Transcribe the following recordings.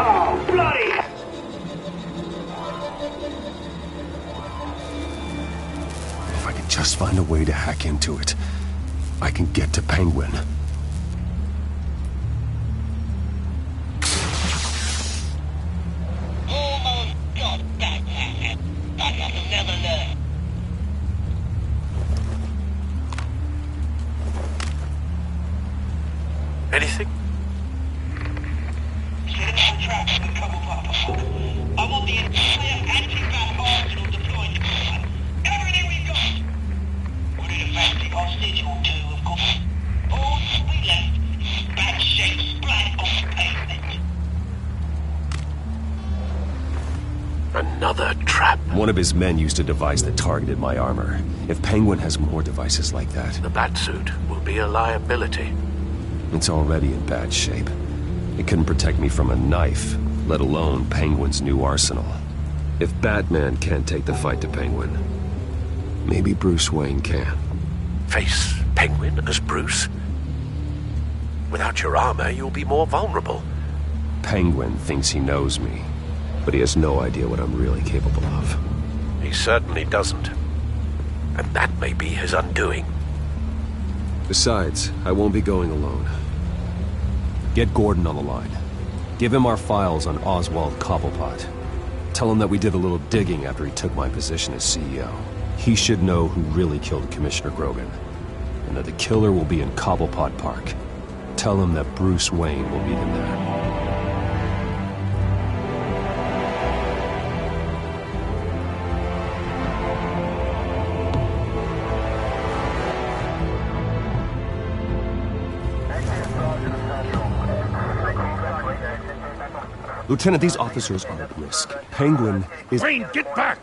Oh, bloody! If I could just find a way to hack into it, I can get to Penguin. Almost got that hat, but I'll never learn. Anything? Set up a trap and cover Papa. I want the entire anti-bat arsenal deployed to combat. Everything we've got! Put in a fancy hostage or two, of course. All that we left is bad shape splat on pavement. Another trap. One of his men used a device that targeted my armor. If Penguin has more devices like that... The Batsuit will be a liability. It's already in bad shape. It couldn't protect me from a knife, let alone Penguin's new arsenal. If Batman can't take the fight to Penguin, maybe Bruce Wayne can. Face Penguin as Bruce? Without your armor, you'll be more vulnerable. Penguin thinks he knows me, but he has no idea what I'm really capable of. He certainly doesn't. And that may be his undoing. Besides, I won't be going alone. Get Gordon on the line. Give him our files on Oswald Cobblepot. Tell him that we did a little digging after he took my position as CEO. He should know who really killed Commissioner Grogan, and that the killer will be in Cobblepot Park. Tell him that Bruce Wayne will meet him there. Lieutenant, these officers are at risk. Penguin is... Wayne, get back!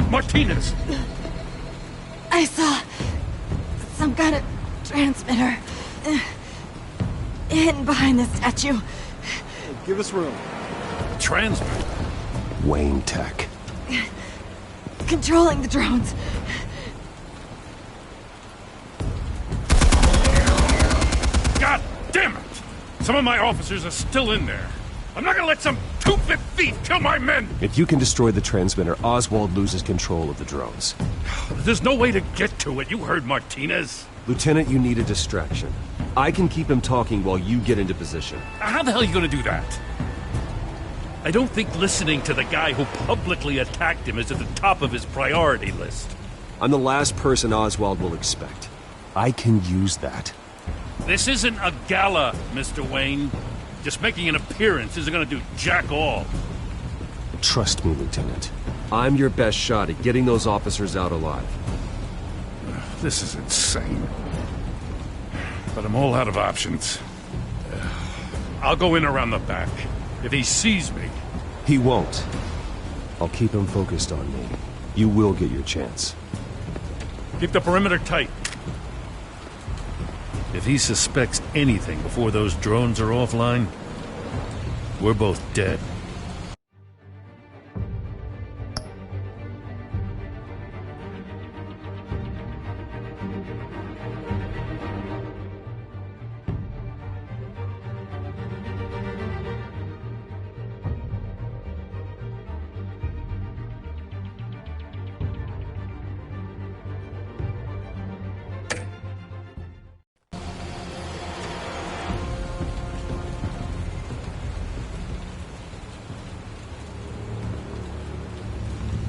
Martinez! I saw some kind of transmitter hidden behind the statue. Give us room. Transmitter? Wayne Tech. Controlling the drones. God damn it! Some of my officers are still in there. I'm not gonna let some two-bit thief kill my men! If you can destroy the transmitter, Oswald loses control of the drones. There's no way to get to it. You heard Martinez. Lieutenant, you need a distraction. I can keep him talking while you get into position. How the hell are you gonna do that? I don't think listening to the guy who publicly attacked him is at the top of his priority list. I'm the last person Oswald will expect. I can use that. This isn't a gala, Mr. Wayne. Just making an appearance isn't gonna do jack all. Trust me, Lieutenant. I'm your best shot at getting those officers out alive. This is insane. But I'm all out of options. I'll go in around the back. If he sees me... He won't. I'll keep him focused on me. You will get your chance. Keep the perimeter tight. If he suspects anything before those drones are offline, we're both dead.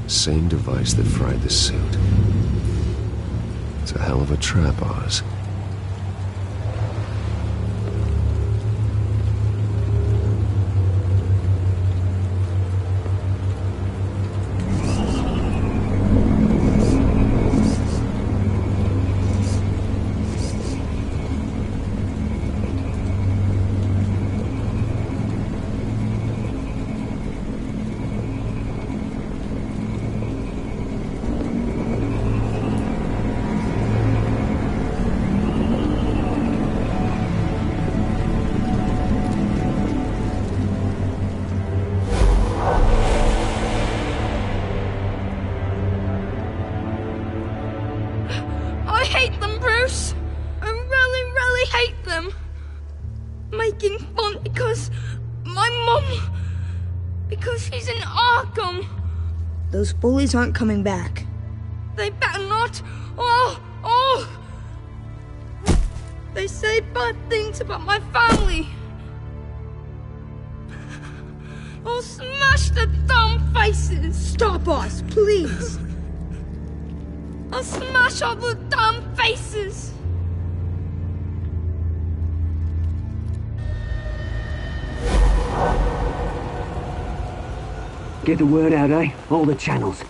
Same device that fried the suit. It's a hell of a trap, Oz. Because he's in Arkham. Those bullies aren't coming back. They better not. They say bad things about my family. I'll smash the dumb faces. Stop us, please. I'll smash all the dumb faces. Get the word out, eh? All the channels.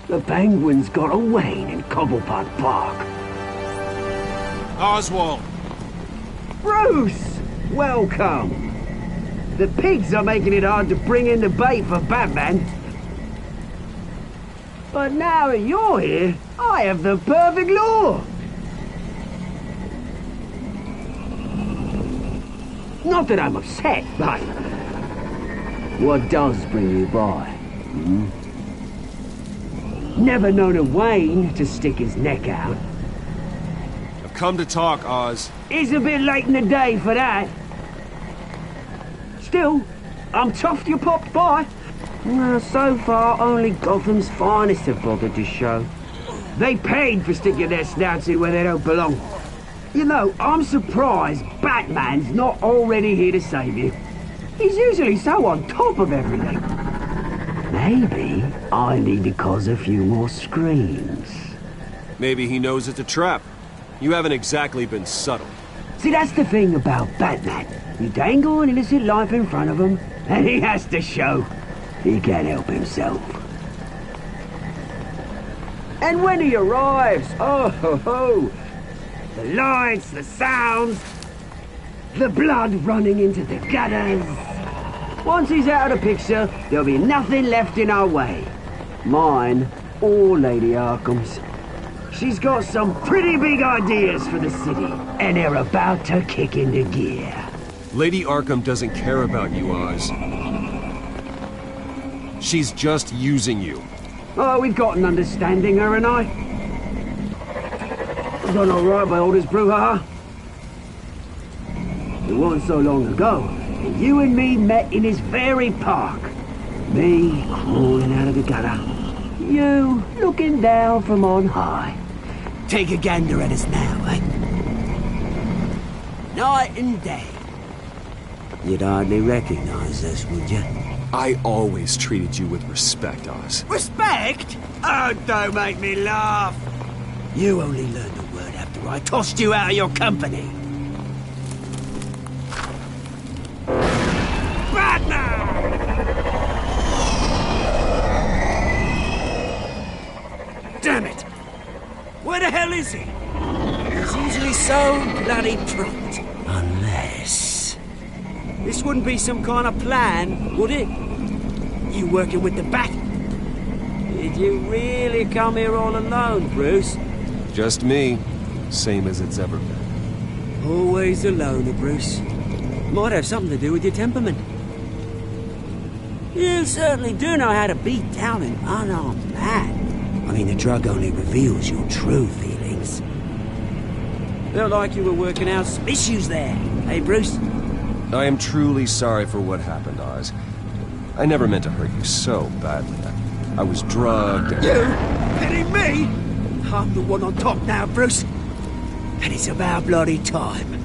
The Penguin's got a Wayne in Cobblepot Park. Oswald! Bruce! Welcome! The pigs are making it hard to bring in the bait for Batman. But now that you're here, I have the perfect lure! Not that I'm upset, but... what does bring you by? Hmm? Never known a Wayne to stick his neck out. I've come to talk, Oz. It's a bit late in the day for that. Still, I'm chuffed you popped by. Well, so far, only Gotham's finest have bothered to show. They paid for sticking their snouts in where they don't belong. You know, I'm surprised Batman's not already here to save you. He's usually so on top of everything. Maybe I need to cause a few more screams. Maybe he knows it's a trap. You haven't exactly been subtle. See, that's the thing about Batman. You dangle an innocent life in front of him, and he has to show he can't help himself. And when he arrives, oh ho ho! The lights, the sounds, the blood running into the gutters. Once he's out of the picture, there'll be nothing left in our way. Mine or Lady Arkham's. She's got some pretty big ideas for the city, and they're about to kick into gear. Lady Arkham doesn't care about you, Oz. She's just using you. Oh, we've got an understanding, her and I. We've done all right by Aldous Brouhaha. It wasn't so long ago that you and me met in this very park. Me crawling out of the gutter. You looking down from on high. Take a gander at us now, eh? Night and day. You'd hardly recognize us, would you? I always treated you with respect, Oz. Respect? Oh, don't make me laugh. You only learned the word after I tossed you out of your company. Batman! Damn it! Where the hell is he? He's usually so bloody prompt. Unless... this wouldn't be some kind of plan, would it? You working with the Bat? Did you really come here all alone, Bruce? Just me. Same as it's ever been. Always a loner, Bruce. Might have something to do with your temperament. You certainly do know how to beat down an unarmed man. I mean, the drug only reveals your true feelings. Felt like you were working out some issues there, hey, Bruce? I am truly sorry for what happened, Oz. I never meant to hurt you so badly. I was drugged and... You? Hitting me? I'm the one on top now, Bruce. And it's about bloody time.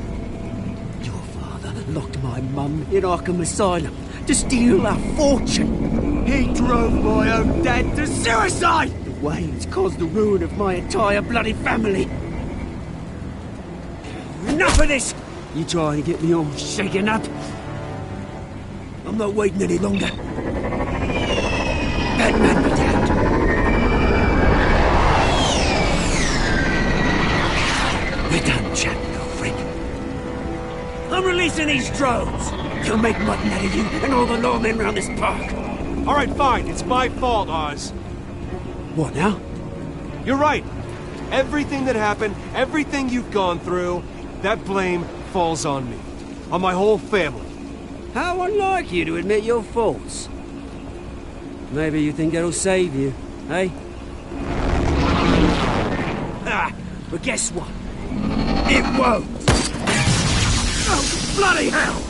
Your father locked my mum in Arkham Asylum to steal our fortune. He drove my own dad to suicide! The Waynes caused the ruin of my entire bloody family. Enough of this! You trying to get me all shaken up? I'm not waiting any longer. Batman be damned. We're done chatting, old friend. I'm releasing these drones. You'll make mutton out of you and all the lawmen around this park. All right, fine. It's my fault, Oz. What now? You're right. Everything that happened, everything you've gone through, that blame falls on me. On my whole family. How unlike you to admit your faults. Maybe you think that'll save you, eh? Ah, but guess what? It won't! Oh, bloody hell!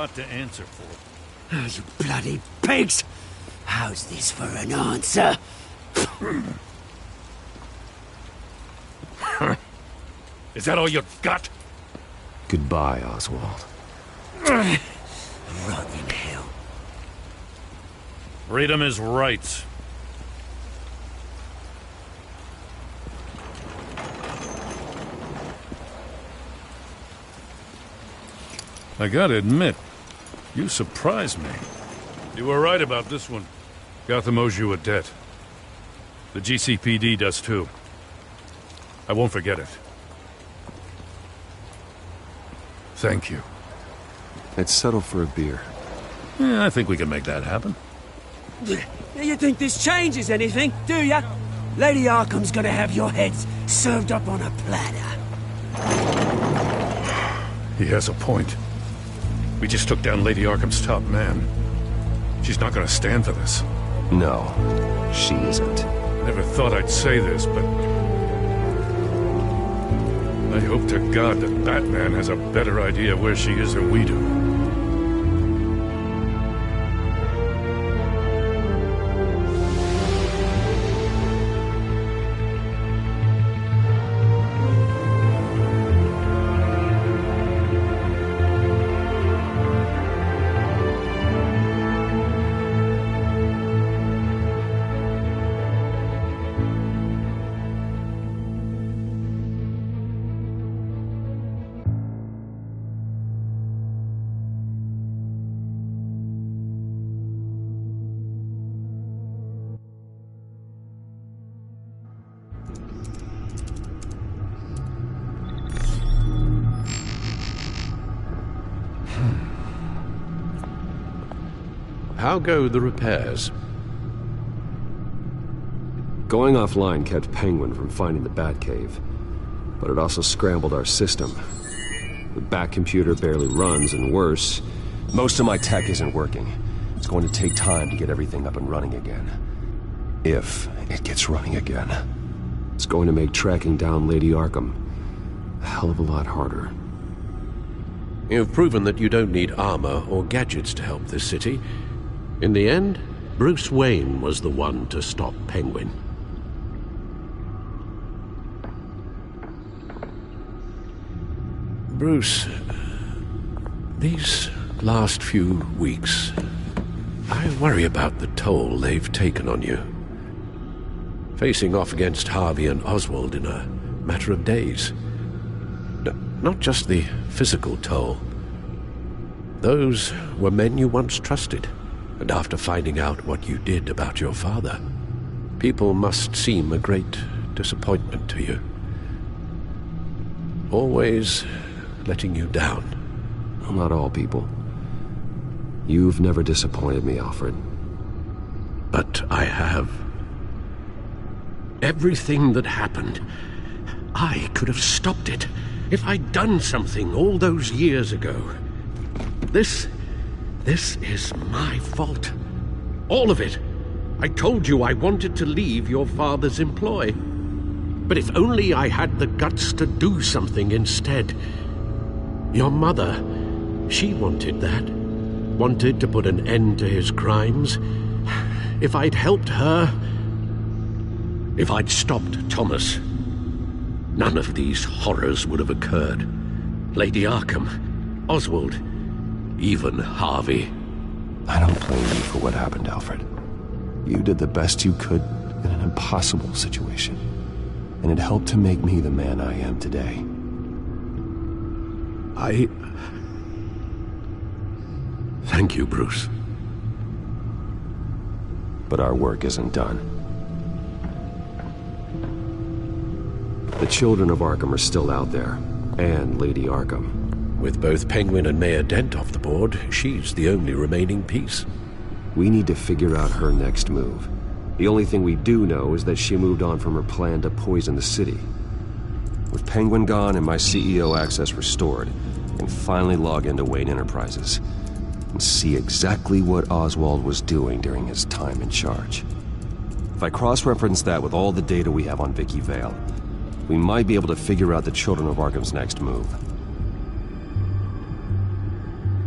lot to answer for. Oh, you bloody pigs! How's this for an answer? Is that all you got? Goodbye, Oswald. Rot in hell. Freedom is rights. I gotta admit, you surprised me. You were right about this one. Gotham owes you a debt. The GCPD does too. I won't forget it. Thank you. Let's settle for a beer. Yeah, I think we can make that happen. You think this changes anything, do ya? Lady Arkham's gonna have your heads served up on a platter. He has a point. We just took down Lady Arkham's top man. She's not gonna stand for this. No, she isn't. Never thought I'd say this, but I hope to God that Batman has a better idea where she is than we do. How go the repairs? Going offline kept Penguin from finding the Batcave, but it also scrambled our system. The Bat-computer barely runs, and worse, most of my tech isn't working. It's going to take time to get everything up and running again. If it gets running again. It's going to make tracking down Lady Arkham a hell of a lot harder. You've proven that you don't need armor or gadgets to help this city. In the end, Bruce Wayne was the one to stop Penguin. Bruce, these last few weeks, I worry about the toll they've taken on you. Facing off against Harvey and Oswald in a matter of days. Not just the physical toll. Those were men you once trusted. And after finding out what you did about your father, people must seem a great disappointment to you. Always letting you down. Well, not all people. You've never disappointed me, Alfred. But I have. Everything that happened, I could have stopped it if I'd done something all those years ago. This is my fault. All of it. I told you I wanted to leave your father's employ. But if only I had the guts to do something instead. Your mother, she wanted that. Wanted to put an end to his crimes. If I'd helped her, if I'd stopped Thomas, none of these horrors would have occurred. Lady Arkham, Oswald, even Harvey. I don't blame you for what happened, Alfred. You did the best you could in an impossible situation. And it helped to make me the man I am today. Thank you, Bruce. But our work isn't done. The children of Arkham are still out there, and Lady Arkham. With both Penguin and Mayor Dent off the board, she's the only remaining piece. We need to figure out her next move. The only thing we do know is that she moved on from her plan to poison the city. With Penguin gone and my CEO access restored, I can finally log into Wayne Enterprises and see exactly what Oswald was doing during his time in charge. If I cross-reference that with all the data we have on Vicky Vale, we might be able to figure out the Children of Arkham's next move.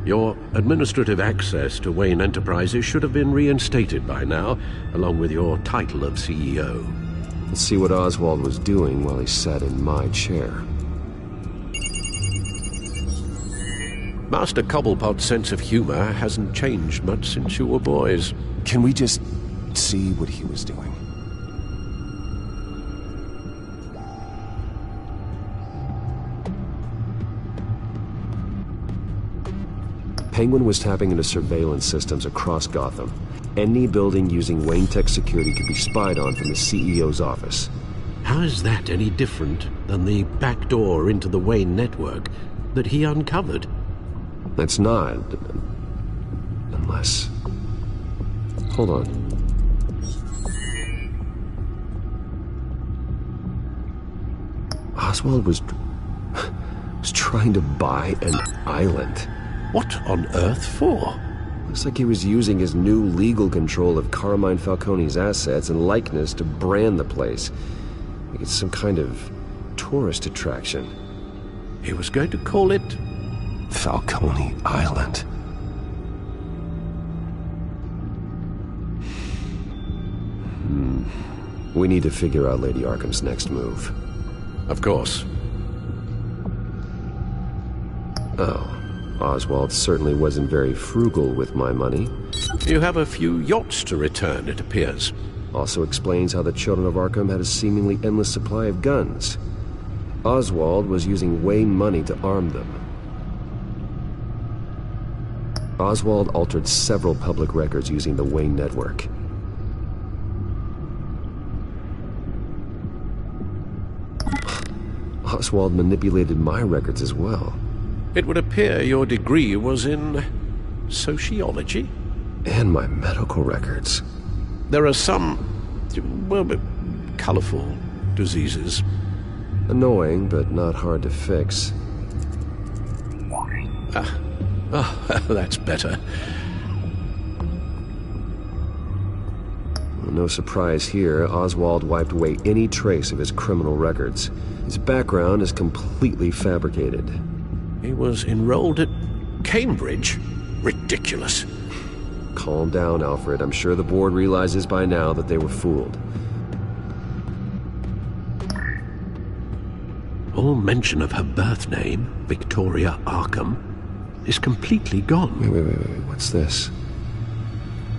Your administrative access to Wayne Enterprises should have been reinstated by now, along with your title of CEO. Let's see what Oswald was doing while he sat in my chair. Master Cobblepot's sense of humor hasn't changed much since you were boys. Can we just see what he was doing? Penguin was tapping into surveillance systems across Gotham. Any building using Wayne Tech security could be spied on from the CEO's office. How is that any different than the back door into the Wayne network that he uncovered? That's not. Unless... Hold on. Oswald was trying to buy an island. What on earth for? Looks like he was using his new legal control of Carmine Falcone's assets and likeness to brand the place. Like it's some kind of tourist attraction. He was going to call it... Falcone Island. We need to figure out Lady Arkham's next move. Of course. Oh. Oswald certainly wasn't very frugal with my money. You have a few yachts to return, it appears. Also explains how the children of Arkham had a seemingly endless supply of guns. Oswald was using Wayne money to arm them. Oswald altered several public records using the Wayne network. Oswald manipulated my records as well. It would appear your degree was in... sociology? And my medical records. There are some... well, colorful diseases. Annoying, but not hard to fix. That's better. No surprise here, Oswald wiped away any trace of his criminal records. His background is completely fabricated. He was enrolled at Cambridge? Ridiculous. Calm down, Alfred. I'm sure the board realizes by now that they were fooled. All mention of her birth name, Victoria Arkham, is completely gone. Wait. What's this?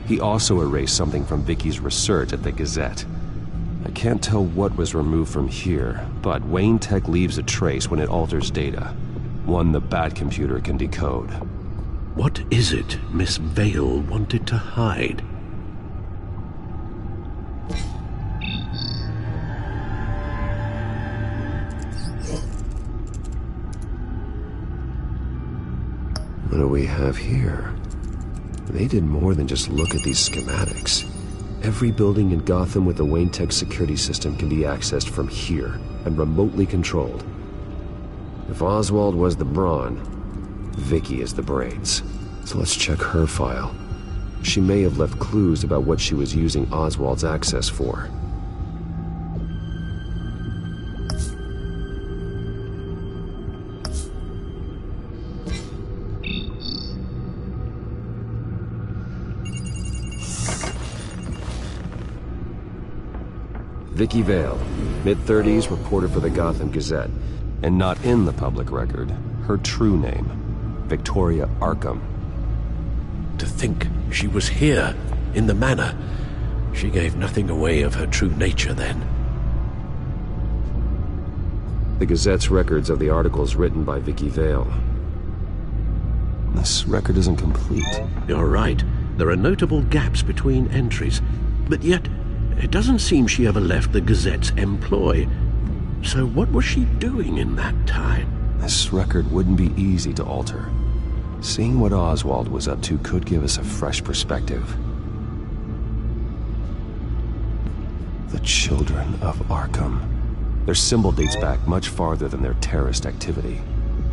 He also erased something from Vicky's research at the Gazette. I can't tell what was removed from here, but Wayne Tech leaves a trace when it alters data. One the Bat computer can decode. What is it Miss Vale wanted to hide? What do we have here? They did more than just look at these schematics. Every building in Gotham with the Wayne Tech security system can be accessed from here and remotely controlled. If Oswald was the brawn, Vicky is the brains. So let's check her file. She may have left clues about what she was using Oswald's access for. Vicky Vale, mid-30s, reporter for the Gotham Gazette. And not in the public record, her true name, Victoria Arkham. To think she was here, in the manor. She gave nothing away of her true nature then. The Gazette's records of the articles written by Vicky Vale. This record isn't complete. You're right. There are notable gaps between entries. But yet, it doesn't seem she ever left the Gazette's employ. So what was she doing in that time? This record wouldn't be easy to alter. Seeing what Oswald was up to could give us a fresh perspective. The Children of Arkham. Their symbol dates back much farther than their terrorist activity.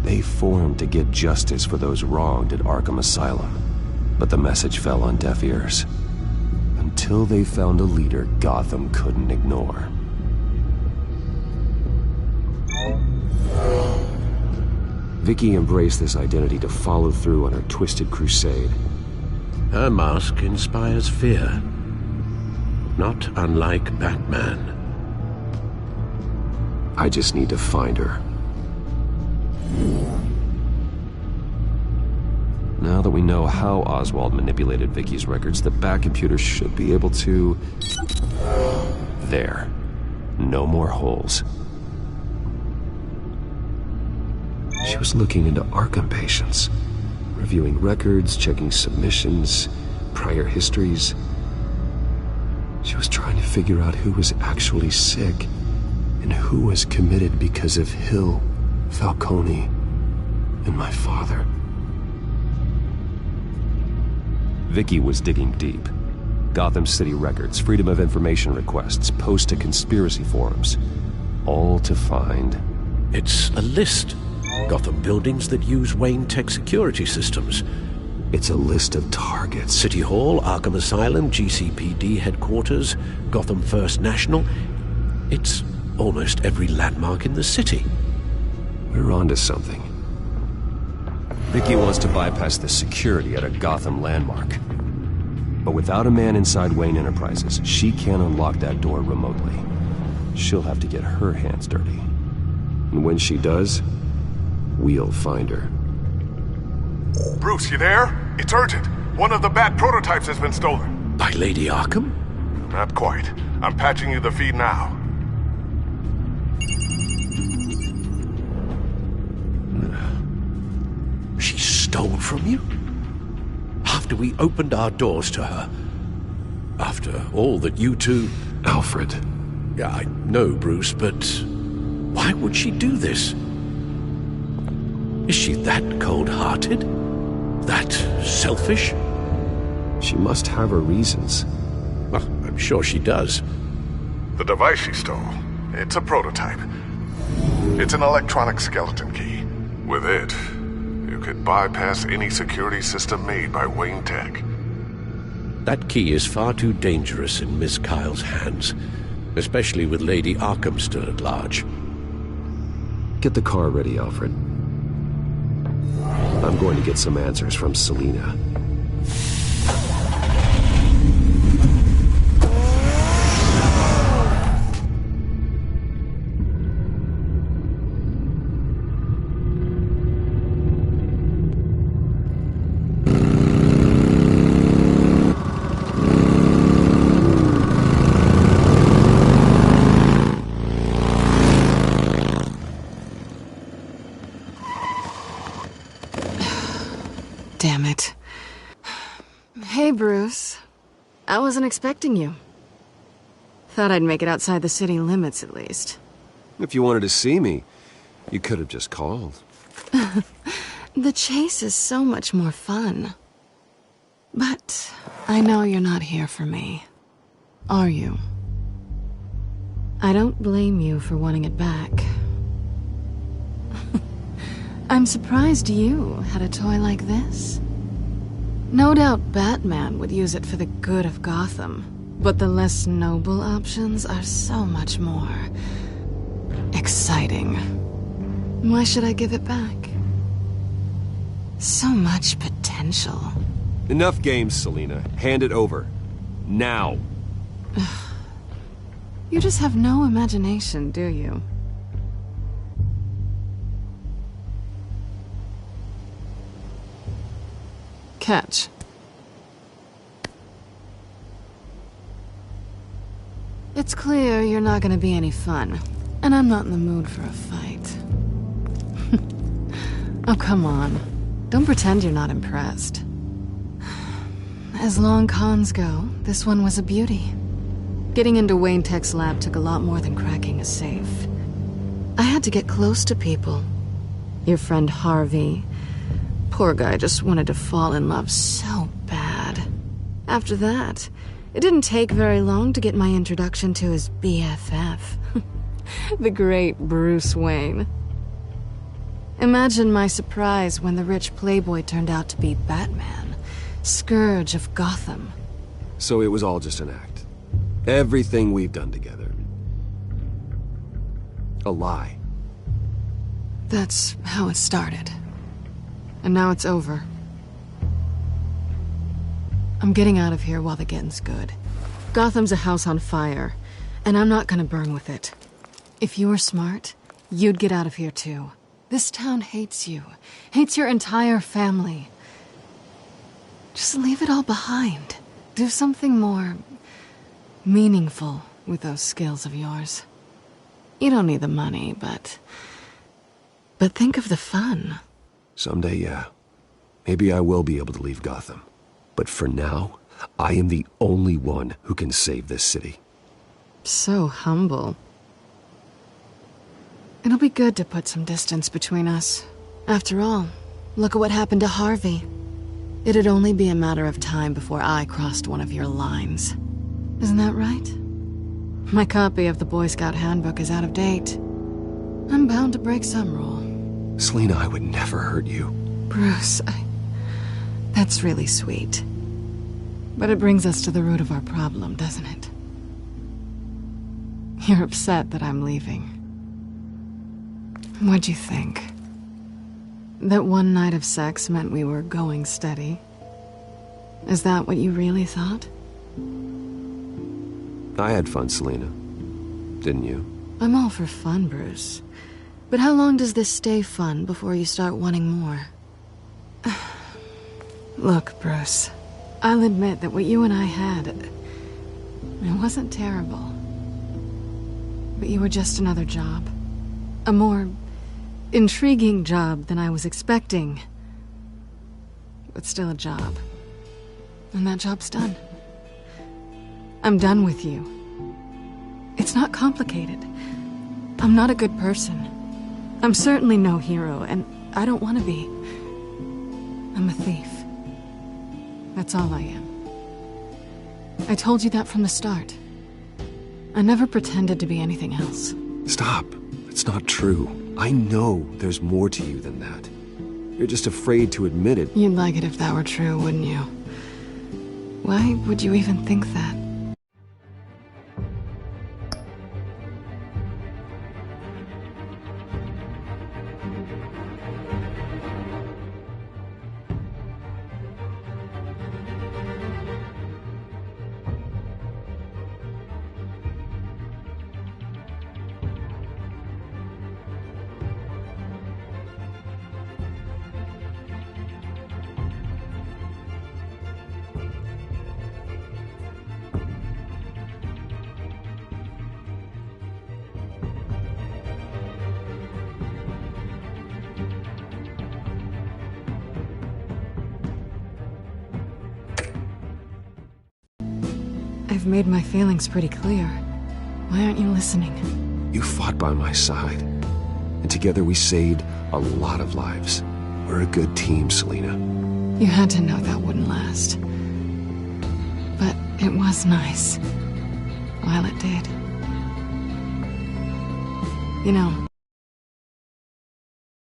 They formed to get justice for those wronged at Arkham Asylum. But the message fell on deaf ears. Until they found a leader Gotham couldn't ignore. Vicky embraced this identity to follow through on her twisted crusade. Her mask inspires fear. Not unlike Batman. I just need to find her. Now that we know how Oswald manipulated Vicky's records, the Bat computer should be able to... There. No more holes. She was looking into Arkham patients, reviewing records, checking submissions, prior histories. She was trying to figure out who was actually sick and who was committed because of Hill, Falcone, and my father. Vicky was digging deep. Gotham City records, Freedom of Information requests, posts to conspiracy forums. All to find... It's a list. Gotham buildings that use Wayne Tech security systems. It's a list of targets. City Hall, Arkham Asylum, GCPD headquarters, Gotham First National. It's almost every landmark in the city. We're onto something. Vicky wants to bypass the security at a Gotham landmark. But without a man inside Wayne Enterprises, she can't unlock that door remotely. She'll have to get her hands dirty. And when she does, we'll find her. Bruce, you there? It's urgent. One of the Bat prototypes has been stolen. By Lady Arkham? Not quite. I'm patching you the feed now. She stole from you? After we opened our doors to her? After all that you two... Alfred. Yeah, I know, Bruce, but... why would she do this? Is she that cold-hearted? That selfish? She must have her reasons. Well, I'm sure she does. The device she stole, it's a prototype. It's an electronic skeleton key. With it, you could bypass any security system made by Wayne Tech. That key is far too dangerous in Miss Kyle's hands, especially with Lady Arkham still at large. Get the car ready, Alfred. I'm going to get some answers from Selina. Damn it. Hey, Bruce. I wasn't expecting you. Thought I'd make it outside the city limits, at least. If you wanted to see me, you could have just called. The chase is so much more fun. But I know you're not here for me. Are you? I don't blame you for wanting it back. I'm surprised you had a toy like this. No doubt Batman would use it for the good of Gotham, but the less noble options are so much more exciting. Why should I give it back? So much potential. Enough games, Selina. Hand it over. Now. You just have no imagination, do you? Catch. It's clear you're not gonna be any fun, and I'm not in the mood for a fight. Oh, come on. Don't pretend you're not impressed. As long cons go, this one was a beauty. Getting into Wayne Tech's lab took a lot more than cracking a safe. I had to get close to people. Your friend Harvey. Poor guy just wanted to fall in love so bad. After that, it didn't take very long to get my introduction to his BFF. The great Bruce Wayne. Imagine my surprise when the rich playboy turned out to be Batman, Scourge of Gotham. So it was all just an act. Everything we've done together. A lie. That's how it started. And now it's over. I'm getting out of here while the getting's good. Gotham's a house on fire, and I'm not gonna burn with it. If you were smart, you'd get out of here too. This town hates you. Hates your entire family. Just leave it all behind. Do something more meaningful with those skills of yours. You don't need the money, but think of the fun. Someday, yeah. Maybe I will be able to leave Gotham. But for now, I am the only one who can save this city. So humble. It'll be good to put some distance between us. After all, look at what happened to Harvey. It'd only be a matter of time before I crossed one of your lines. Isn't that right? My copy of the Boy Scout Handbook is out of date. I'm bound to break some rule. Selina, I would never hurt you. Bruce, that's really sweet. But it brings us to the root of our problem, doesn't it? You're upset that I'm leaving. What'd you think? That one night of sex meant we were going steady? Is that what you really thought? I had fun, Selina. Didn't you? I'm all for fun, Bruce. But how long does this stay fun before you start wanting more? Look, Bruce, I'll admit that what you and I had, it wasn't terrible. But you were just another job. A more intriguing job than I was expecting. But still a job. And that job's done. I'm done with you. It's not complicated. I'm not a good person. I'm certainly no hero, and I don't want to be. I'm a thief. That's all I am. I told you that from the start. I never pretended to be anything else. Stop. It's not true. I know there's more to you than that. You're just afraid to admit it. You'd like it if that were true, wouldn't you? Why would you even think that? I've made my feelings pretty clear. Why aren't you listening? You fought by my side. And together we saved a lot of lives. We're a good team, Selina. You had to know that wouldn't last. But it was nice. While it did. You know,